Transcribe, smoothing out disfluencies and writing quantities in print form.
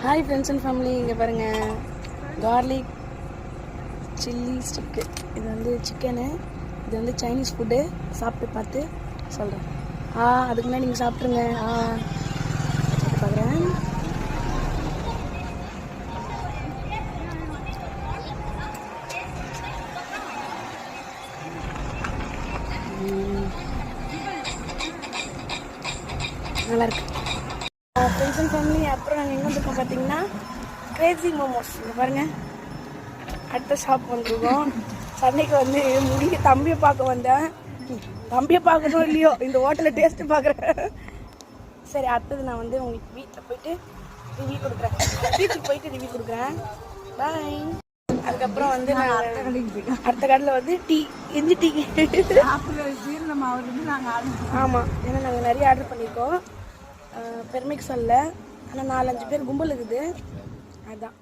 Hi friends and family, இங்கே பாருங்கள் garlic chilli stick. இது வந்து சிக்கனு, இது வந்து சைனீஸ் ஃபுட்டு. சாப்பிட்டு பார்த்து சொல்கிறேன். அதுக்கு முன்னாடி நீங்கள் சாப்பிட்ருங்க. சாப்பிட்டு பார்க்குறேன். நல்லாயிருக்கு ஃப்ரெண்ட்ஸ் அண்ட் ஃபேமிலி. அப்புறம் நாங்கள் எங்கே வந்துருக்கோம் பார்த்தீங்கன்னா கிரேசி மோமோஸ். இங்கே பாருங்கள், அடுத்த ஷாப் வந்துருக்கோம். சண்டைக்கு வந்து தம்பியை பார்க்க வந்தேன். தம்பியை பார்க்கணும் இல்லையோ, இந்த ஹோட்டலில் டேஸ்ட்டு பார்க்குறேன். சரி, அடுத்தது நான் வந்து உங்களுக்கு வீட்டில் போயிட்டு ரிவ்யூ கொடுக்குறேன். வீட்டுக்கு போயிட்டு ரிவ்யூ கொடுக்குறேன். பாய். அதுக்கப்புறம் வந்து நான் அடுத்த கடையில் வந்து டீ, இஞ்சி டீ. ஆமாம், ஏன்னா நாங்கள் நிறைய ஆர்டர் பண்ணியிருக்கோம். பெருமைக்கு சொல்ல, ஆனால் 4-5 பேர் கும்பல் இருக்குது. அதுதான்.